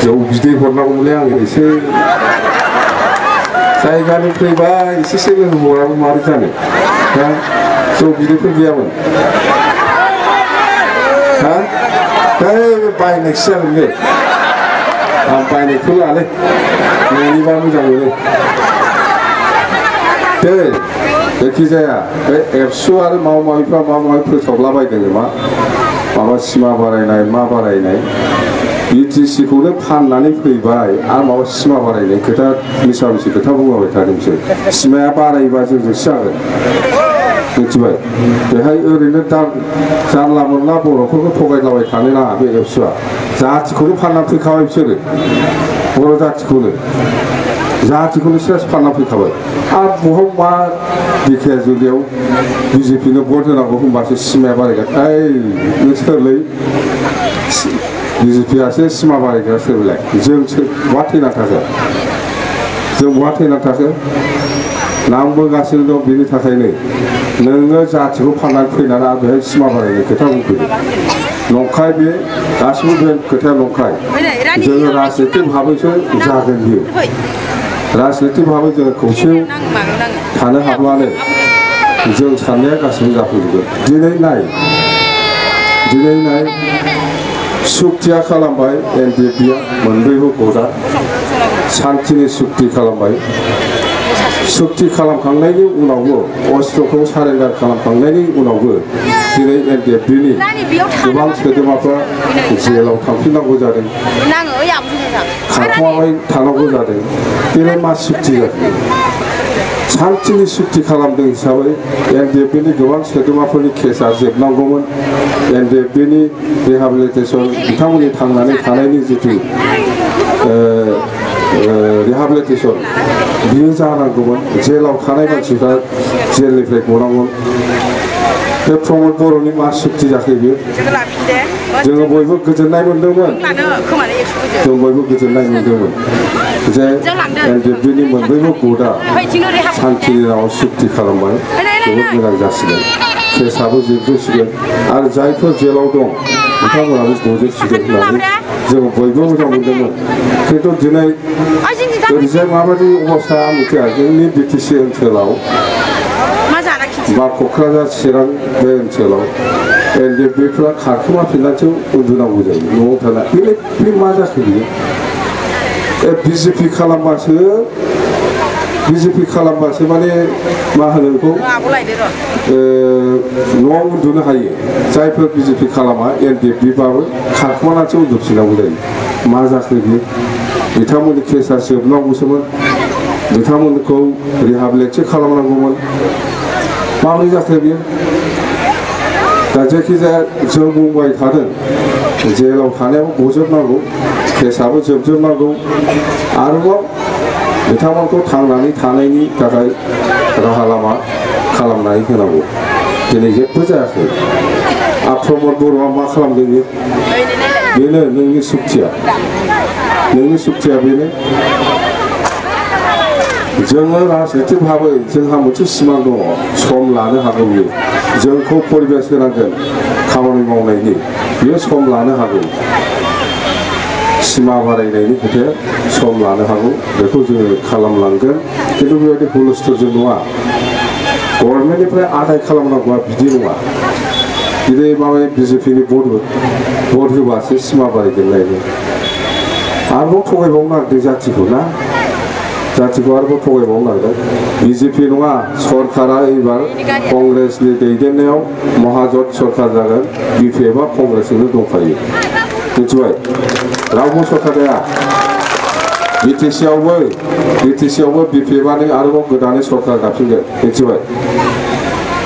जौ बिदै हरनांगौमोनलै आं एसे जायगानि फैबाय एसेसो लोंहराबो मारै जानो दा जौ बिदैफोर गैयामोन हा दै बायनायसो जागोन बे आं बायनायखौ लालै नोंनिबा मोजां मोनो दे जायखिजाया बे एबसु आरो माबा माबिफ्रा माबा माबि फोसावलाबायदों नामा माबा सिमा बारायनाय मा बारायनाय BTC खौनो फाननानै फैबाय आरो माबा सिमा बारायनाय खोथा मिसा मिसि खोथा बुंलाबाय थादों बिसोर सिमाया बारायोबा जोंजोंसो जागोन मिथिबाय बेहाय ओरैनो दा जानला मोनला बर'फोरखौ थगायलाबाय थानो नाङा बे एबसुआ जाथिखौनो फाननानै फैखाबाय बिसोरो बर' जाथिखौनो सेस फाननानै फैखाबाय आरो बहाव मा बिखाया जुलियाव BJP नो भट होनांगौ होनबासो सिमाया बारायगोन ओइ नों सोरलै BJP आसो सिमा बारायग्रा सोरलाय जों बहा थैना थाखो जों बहा थैना थाखो नांबोगासिनो दं बिनि थाखायनो नोङो जाथिखौ फाननानै फैनानै आरो बेहाय सिमा बारायनाय खोथा बुंफैदो नंखाय बे गासिबो बे खोथाया नंखाय जोङो राजनिति भाबैसो जागोन बियो राजनिति भाबै जोङो खौसेयाव थानो हाब्लानो जों साननाया गासिबो जाफैजोबगोन दिनै नाय सुक्तिया खालामबाय NDPआ मोनब्रैबो गदा शान्तिनि सुक्ति खालामबाय सुक्ति खालामखांनायनि उनावबो अस्त्रखौ सारेन्डार खालामखांनायनि उनावबो दिनै NDPनि गोबां सोद्रोमाफ्रा जेलाव थांफिननांगौ जादों खारखुमाबाय थानांगौ जादों दिनै मा सुक्ति जाखो शान्तिनि सुक्ति खालामदों हिसाबै NDPनि गोबां सोद्रोमाफोरनि केसा जोबनांगौमोन NDPनि रिहाबिलिटेसन बिथांमोननि थांनानै थानायनि जिथु रिहाबिलिटेसन बियो जानांगौमोन जेलाव थानाय मानसिफ्रा जेलनिफ्राय गनांगौमोन बे प्रमद बर'नि मा सुक्ति जाखो बियो जोङो बयबो गोजोननाय मोन्दोंमोन जों बयबो गोजोननाय मोन्दोंमोन जे NDPनि मोनब्रैबो गदा शान्तिनि राव सुक्ति खालामबाय जोबोद मोजां जासिगोन केसाबो जोबजोबसिगोन आरो जायफोर जेलाव दं बिथांमोनाबो गजोबसिगोन होननानै जों बयबो मोजां मोन्दोंमोन खिन्थु दिनै ओरैजाय माबायदि अबस्था मिथिया जोंनि BTC ओनसोलाव बा क'क्राझार चिरां बे ओनसोलाव NDPफ्रा खारखोमाफिननानैसो उन्दुनांगौ जायो न'आव थाना बे मा जाखो बियो BJP खालामबासो माने मा होनो बेखौ न'आव उन्दुनो हायो जायफोर BJP खालामा NDPबाबो खारखुमानानैसो उन्दुफिननांगौ जायो मा जाखो बियो बिथांमोननि केसा जोबनांगौसोमोन बिथांमोनखौ रिहाबिलिटसो खालामनांगौमोन माबोरै जाखो बियो दा जायखिजाया जों बुंबाय थादों जेलाव थानायाबो गजोबनांगौ केसाबो जोबजोबनांगौ आरोबाव बिथांमोनखौ थांनानै थानायनि थाखाय राहा लामा खालामनानै होनांगौ दिनै जेबो जायाखै प्रमद बर'आ मा खालामदों बेनो नोंनि सुक्तिया बेनो जोङो राजनिति भाबै जोंहा मोनसे सिमां दङ सम लानो हागौ बियो जोंखौ परिबेस होनांगोन खामानि मावनायनि बियो सम लानो हागौ सिमा बारायनायनि खोथाया सम लानो हागौ बेखौ जोङो खालामलांगोन खिन्थु बेबायदि हुलस्थुलजों नङा गभर्नमेन्टनिफ्राय आदाय खालामनांगौआ बिदि नङा दिनै माबा BJPनि भट होबासो सिमा बारायगोन लायनो आरोबाव थगायबावनो नागिरदों जाथिखौ आरोबाव थगायबावनो नागिरदों BJP नङा सरकारा एबार कंग्रेसनि दैदेननायाव महाजोत सरकार जागोन BPFआ कंग्रेसजोंनो दंफायो मिथिबाय रावबो सरकार जाया BTCआवबो BPFआनो आरोबाव गोदानै सरकार दाफिनगोन मिथिबाय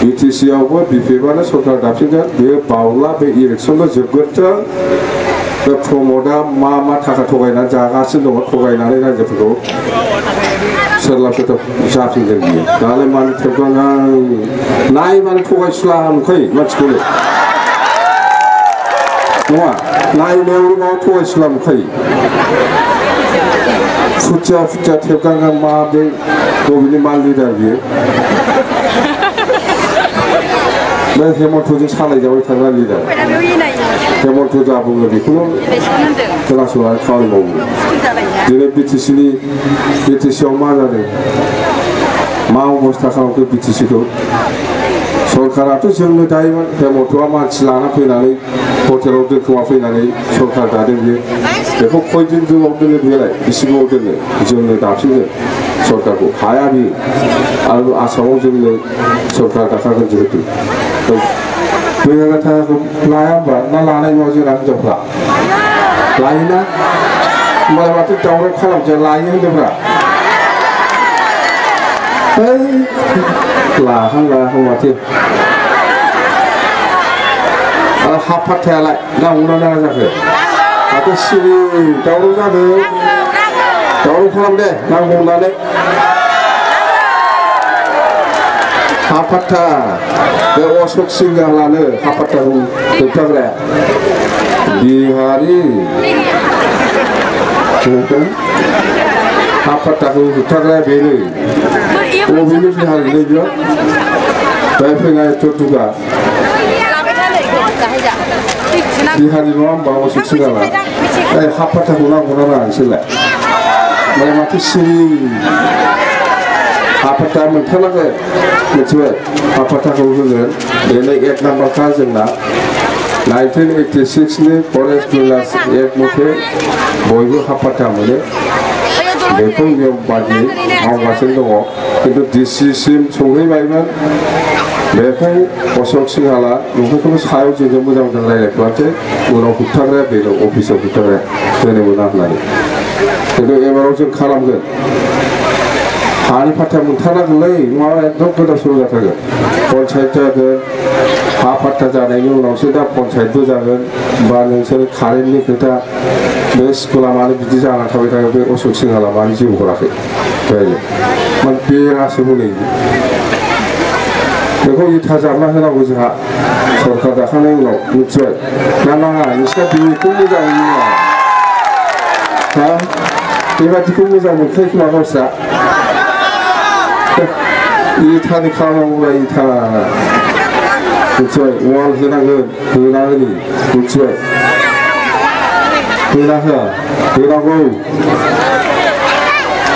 BTCआवबो BPFआनो सरकार दाफिनगोन बेयो बावला बे इलेक्सनल' जोबग्रोथों बे प्रमदआ मा थाखा थगायनानै जागासिनो दङ थगायनानै रायजोफोरखौ सोरलाब सोरलाब जाफिनगोन बियो दालाय मानो थेबगाङा नायबानो थगायसुला नुखायो मानसिखौनो नङा नायनायावल' माबा थगायसुला नुखायो फुथिया थेबगाङा मा बे बबेनि मा लिडार बियो बे हेमन्तजों सालायजाबाय थाग्रा लिडार हेमन्त जा बुङो बेखौनो खोनासंनानै खामानि मावो दिनै बिटिसिआव मा जादों मा अबस्था खालामखो बिटिसिखौ सरकाराथ' जोंनो दायोमोन हेमन्तआ मानसि लाना फैनानै हटेलाव दोनखोमा फैनानै सरकार दादों बियो बेखौ खयदिन गोबाव दोनो बेलाय बेसे गोबाव दोनो जोंनो दाफिनगोन सरकारखौ हाया बियो आरो आसामाव जोंनो सरकार दाखागोन जिहेतु 2000 थाखाखौ लाया होमबा ना लानाय नङा जोंना हिनजावफ्रा लायोना होमबालाय माथो दावराव खालामजाया लायो होनदोंब्रा लाहां माथो आरो हाफाथायालाय नांगौना नाङा जाखो माथो सिरि दावराव जादों दावराव खालाम दे नांगौ होननानै हाफाथा बे अशोक सिंहालानो हाफाथाखौ होबथाग्राया बिहारि हाफाथाखौ होबथाग्राया बेनो बबेनि बिहारि नैबेयो दा फैनाय टुटुगा बिहारि नङा होमबा अशोक सिंहाला हाफाथाखौ नांगौना नाङा बिसोरलाय माने माथो सिरि हाफाथा मोनथारनांगोन मिथिबाय हाफाथाखौ होगोन बेनो 1 नाम्बारखा जोंना 1986 नि फरेस्ट विलार्स एक्ट मथे बयबो हाफाथा मोनो बेखौ नियम बादियै मावगासिनो दङ किन्तु डिसिसिम सौहैबायमोन बेखौ अशोक सिंहाला नोंथांखौबो सायाव जोंजों मोजां मोजां रायज्लायफानोसै उनाव होबथाग्राया बेनो अफिसाव होबथाग्राया होनो मोना होननानै किन्तु एबाराव जों खालामगोन हानि फाट्टा मोनथारनांगोनलै नङाबा एकदम गोदाव सोराव जाथारगोन पन्सायत जागोन हा फाट्टा जानायनि उनावसो दा पन्सायतबो जागोन बा नोंसोर कारेन्टनि खोथा बे स्कुला मानो बिदि जानानै थाबाय थागोन बे अशोक सिंहाला मानो जिउ हराखै बेनो माने बेरासो हनै बेखौ इथा जाबना होनांगौ जोंहा सरकार दाखांनायनि उनाव मिथिबाय ना नाङा नोंसिना बेखौ मोजां मोना हा बेबादिखौ मोजां मोनखायो खोमा गावस्रा इथानि खालामनांगौब्ला इथा मिथिबाय वाल होनांगोन होना होनि मिथिबाय होना होआ होनांगौ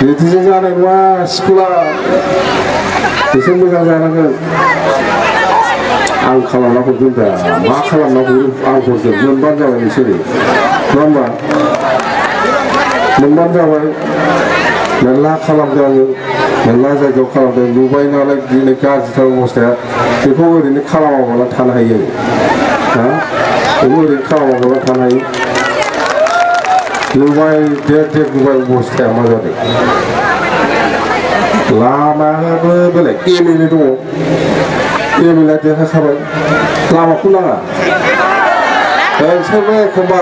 बिदिजों जानाय नङा स्कुला एसे मोजां जानांगोन आं खालामना हरगोन दा मा खालामना हरो आं हरगोन मोनबानो जाबाय नोंसोरो नङा होमबा मोनबानो जाबाय मेरला खालामदों आङो मेरला जायगायाव खालामदों नुबाय नालाय दिनै गाज्रिथार अबस्थाया बेखौ ओरैनो खालामाबानो थानो हायो हा बेखौ ओरैनो खालामाबानो थानो हायो नुबाय देर नुबाय अबस्थाया मा जादों लामायाबो बेलाय एमएलए दङ एमएलए देरहाखाबाय लामाखौ नाङा नोंसोरबो एखमबा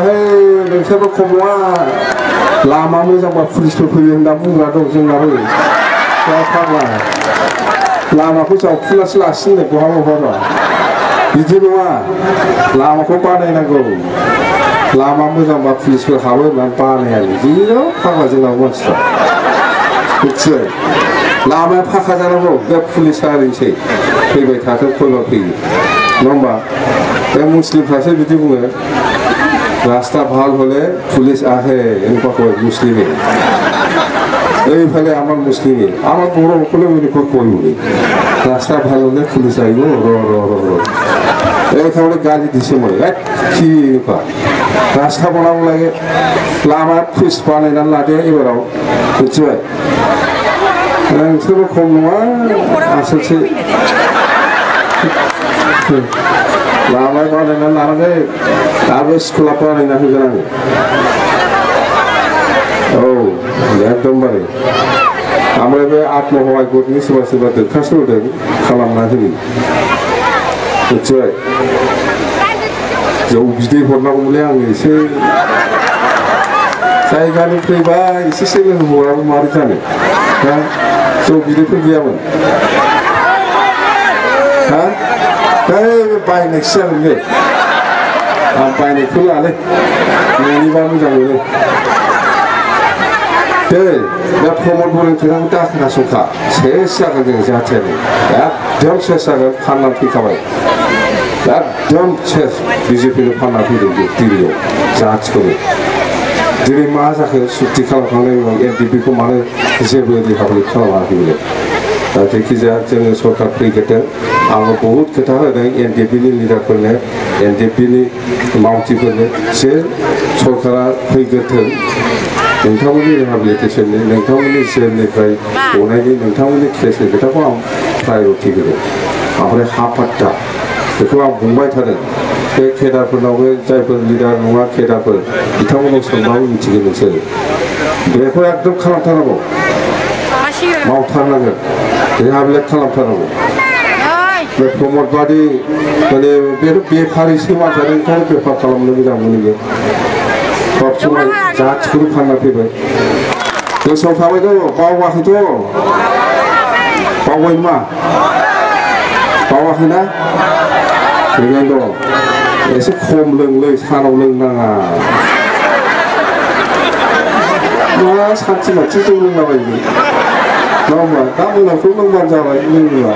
नोंसोरबो खम नङा लामा मोजांबा पुलिसफोर फैयो होनना बुंग्रा दं जोंनाबो फाग्ला लामाखौ जावफुनासो लासिनो बहाबा बहाबा बिदि नङा लामाखौ बानायनांगौ लामा मोजांबा पुलिसफोर हाबो होननानै बानाया बिदिनो फाग्ला जोंनाबो मानसिफ्रा मिथिबाय लामाया फाखा जानांगौ बे पुलिसा ओरैनोसै फैबाय थाथों फैबा फैयो नङा होमबा बे मुस्लिमफ्रासो बिदि बुङो रास्ता ভাল হলে পুলিশ আহে এনেকুৱা কয় মুসলিমে এইফালে আমার মুসলিমে আমার বড় সকলে এনেকুৱা কয় বুলি রাস্তা ভাল হলে পুলিশ আহিব এইখানে গালি দিছে মই কি এনেকুৱা রাস্তা বনাব লাগে লামা ফিস বানাयनानै लादो एबाराव मिथिबाय नोंसोरबो खम नङा आसलसो लामा बानायनानै लानांगौ दाबो स्कुला बानायना होगोन आङो औ एकदमबारे ओमफ्राय बे आत्महहाय ग्रुपनि सोरबा सोरबा दरखास्त होदों खालामना होनि मिथिबाय जौ बिदै हरनांगौमोनलै आंनो एसे जायगानि फैबाय एसेसो लोंहराबो मारै जानो दा जौ बिदैफोर गैयामोन हा बायनायसो जागोन बे आं बायनायखौ लालै न'निबा मोजां मोनो दे दा प्रमद बर'नि खोथाखौ दा खोनासंखा सेस जागोन जों जाहाथे एकदम सेस जागोन फाननानै फैखाबाय एकदम सेस बिजेपिनो फानना फैदों दिल्लीयाव जाथिखौनो दिनै मा जाखो सुक्ति खालामखांनायनि उनाव एनडिपिखौ मानो जेबो रिहाबिलिट खालामाखै बेलाय दा जायखिजाया जोङो सरकार फैग्रोदों आङो बहुद खोथा होदों एनडिपिनि लिडारफोरनो एनडिपिनि मावथिफोरनो जे सरकारा फैग्रोथों नोंथांमोननि रिहाबिलिटेसननि नोंथांमोननि जेलनिफ्राय गनायनि नोंथांमोननि केसनि खोथाखौ आं प्रायरिटि होदों ओमफ्राय हा पाट्टा बेखौ आं बुंबाय थादों बे केडारफोरनावबो जायफोर लिडार नङा केडारफोर बिथांमोनखौ सोंबाबो मिथिगोन नोंसोर बेखौ एकदम खालामथारनांगौ मावथारनांगोन रिहाबिलिट खालामथारनांगौ बे प्रमद बादि माने बे बेफारिसो मानसियानो ओंखायनो बेफार खालामनो मोजां मोनो बे सब समाय जाथिखौनो फानना फैबाय गोसोआव थाबायथ' बावाखैथ' बावबाय मा बावाखैना बेखायनो दं एसे खम लोंलै सानाव लोंनाङा मा सानसे मानसि जौ लोंलाबायो नङा होमबा दा मोनाफ्राव लोंबानो जाबाय लोंला